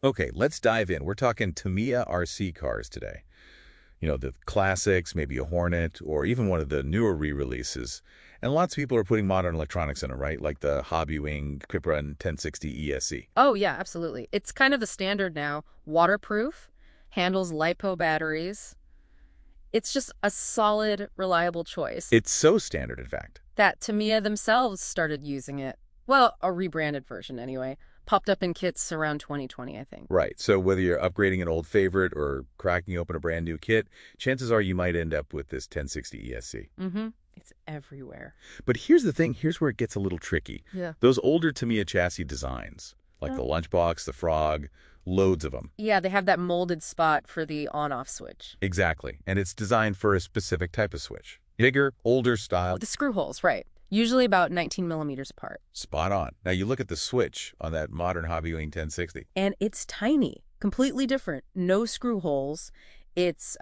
Okay, let's dive in. We're talking Tamiya RC cars today. You know, the classics, maybe a Hornet, or even one of the newer re-releases. And lots of people are putting modern electronics in it, right? Like the HobbyWing Quicrun 1060 ESC. Oh, yeah, absolutely. It's kind of the standard now. Waterproof, handles LiPo batteries. It's just a solid, reliable choice. It's so standard, in fact. That Tamiya themselves started using it. Well, a rebranded version anyway. Popped up in kits around 2020, I think. Right, so whether you're upgrading an old favorite or cracking open a brand new kit, chances are you might end up with this 1060 ESC. Mm-hmm. It's everywhere. But here's the thing, here's where it gets a little tricky. Yeah. Those older Tamiya chassis designs, like the Lunchbox, the Frog, loads of them. Yeah, they have that molded spot for the on-off switch. Exactly, and it's designed for a specific type of switch. Bigger, older style. The screw holes, right. Usually about 19 millimeters apart. Spot on. Now you look at the switch on that modern HobbyWing 1060. And it's tiny, completely different. No screw holes. It's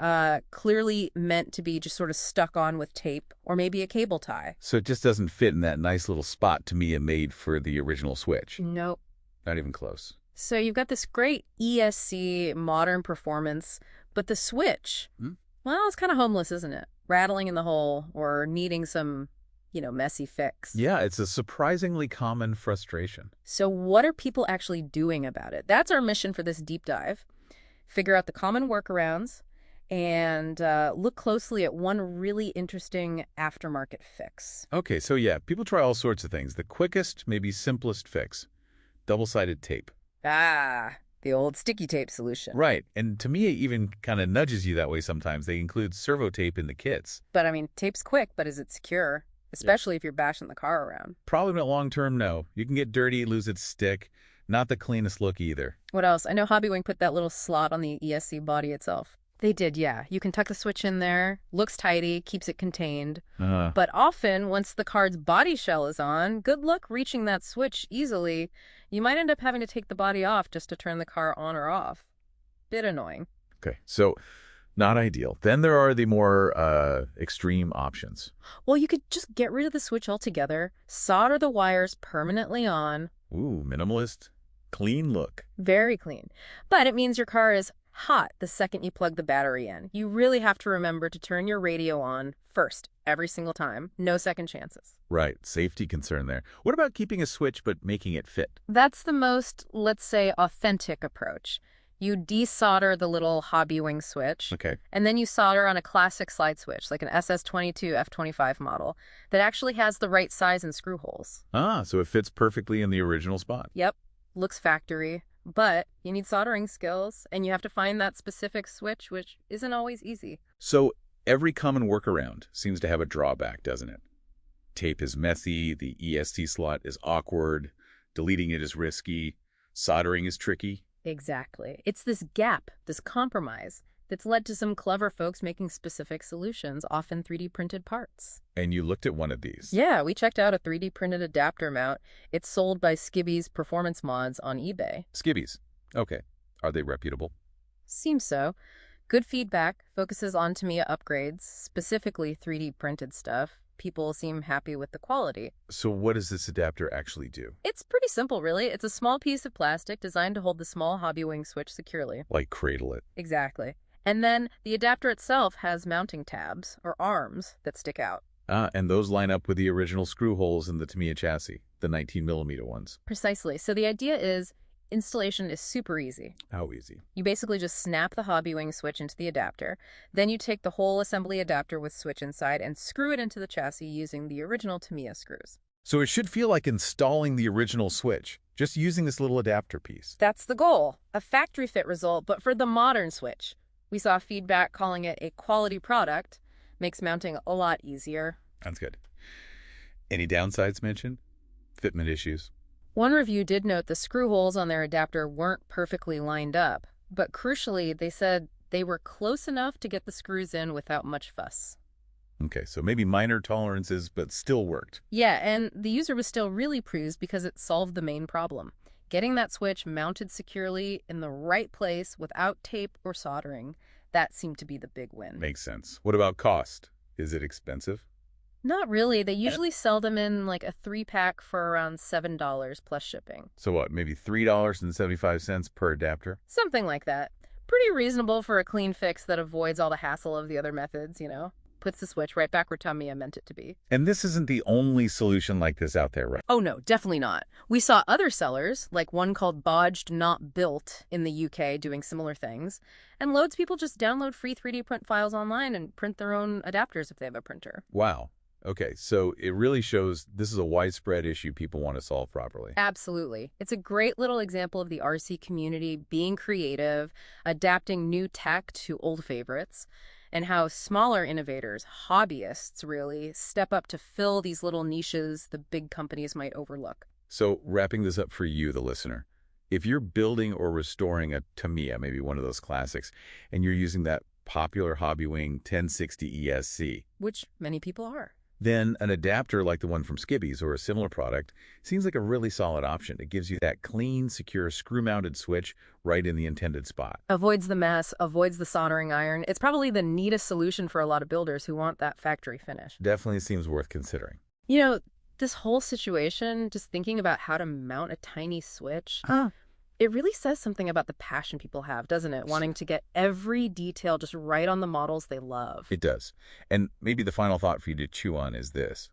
clearly meant to be just sort of stuck on with tape or maybe a cable tie. So it just doesn't fit in that nice little spot Tamiya made for the original switch. Nope. Not even close. So you've got this great ESC modern performance, but the switch, well, it's kind of homeless, isn't it? Rattling in the hole or needing some, messy fix. Yeah, it's a surprisingly common frustration. So what are people actually doing about it? That's our mission for this deep dive. Figure out the common workarounds and look closely at one really interesting aftermarket fix. Okay, so yeah, people try all sorts of things. The quickest, maybe simplest fix, double-sided tape. Ah, the old sticky tape solution. Right, and Tamiya even kind of nudges you that way sometimes. They include servo tape in the kits. But I mean, tape's quick, but is it secure? Especially if you're bashing the car around. Probably not long-term, no. You can get dirty, lose its stick. Not the cleanest look either. What else? I know HobbyWing put that little slot on the ESC body itself. They did, yeah. You can tuck the switch in there. Looks tidy, keeps it contained. But often, once the card's body shell is on, good luck reaching that switch easily. You might end up having to take the body off just to turn the car on or off. Bit annoying. Okay, so not ideal. Then there are the more extreme options. Well, you could just get rid of the switch altogether, solder the wires permanently on. Ooh, minimalist. Clean look. Very clean. But it means your car is hot the second you plug the battery in. You really have to remember to turn your radio on first, every single time. No second chances. Right. Safety concern there. What about keeping a switch but making it fit? That's the most, let's say, authentic approach. You desolder the little HobbyWing switch. Okay. And then you solder on a classic slide switch, like an SS22 F25 model, that actually has the right size and screw holes. Ah, so it fits perfectly in the original spot. Yep. Looks factory, but you need soldering skills, and you have to find that specific switch, which isn't always easy. So every common workaround seems to have a drawback, doesn't it? Tape is messy, the ESC slot is awkward, deleting it is risky, soldering is tricky. Exactly. It's this gap, this compromise, that's led to some clever folks making specific solutions, often 3D printed parts. And you looked at one of these. Yeah, we checked out a 3D printed adapter mount. It's sold by Skibby's Performance Mods on eBay. Skibby's. Okay. Are they reputable? Seems so. Good feedback, focuses on Tamiya upgrades, specifically 3D printed stuff. People seem happy with the quality. So what does this adapter actually do? It's pretty simple, really. It's a small piece of plastic designed to hold the small HobbyWing switch securely. Like cradle it. Exactly. And then the adapter itself has mounting tabs, or arms, that stick out. Ah, and those line up with the original screw holes in the Tamiya chassis, the 19mm ones. Precisely. So the idea is installation is super easy. How easy? You basically just snap the HobbyWing switch into the adapter. Then you take the whole assembly adapter with switch inside and screw it into the chassis using the original Tamiya screws. So it should feel like installing the original switch, just using this little adapter piece. That's the goal. A factory fit result, but for the modern switch. We saw feedback calling it a quality product. Makes mounting a lot easier. That's good. Any downsides mentioned? Fitment issues? One review did note the screw holes on their adapter weren't perfectly lined up, but crucially, they said they were close enough to get the screws in without much fuss. Okay, so maybe minor tolerances, but still worked. Yeah, and the user was still really pleased because it solved the main problem. Getting that switch mounted securely in the right place without tape or soldering, that seemed to be the big win. Makes sense. What about cost? Is it expensive? Not really. They usually sell them in like a 3-pack for around $7 plus shipping. So what, maybe $3.75 per adapter? Something like that. Pretty reasonable for a clean fix that avoids all the hassle of the other methods, you know? Puts the switch right back where Tamiya meant it to be. And this isn't the only solution like this out there, right? Oh no, definitely not. We saw other sellers, like one called Bodged Not Built in the UK, doing similar things. And loads of people just download free 3D print files online and print their own adapters if they have a printer. Wow. Okay, so it really shows this is a widespread issue people want to solve properly. Absolutely. It's a great little example of the RC community being creative, adapting new tech to old favorites, and how smaller innovators, hobbyists really, step up to fill these little niches the big companies might overlook. So wrapping this up for you, the listener, if you're building or restoring a Tamiya, maybe one of those classics, and you're using that popular HobbyWing 1060 ESC, Which many people are. then an adapter like the one from Skibby's or a similar product seems like a really solid option. It gives you that clean, secure, screw-mounted switch right in the intended spot. Avoids the mess, avoids the soldering iron. It's probably the neatest solution for a lot of builders who want that factory finish. Definitely seems worth considering. You know, this whole situation, just thinking about how to mount a tiny switch, it really says something about the passion people have, doesn't it? Wanting to get every detail just right on the models they love. It does. And maybe the final thought for you to chew on is this.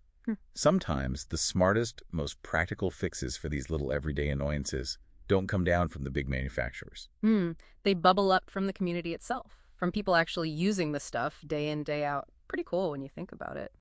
Sometimes the smartest, most practical fixes for these little everyday annoyances don't come down from the big manufacturers. They bubble up from the community itself, from people actually using the stuff day in, day out. Pretty cool when you think about it.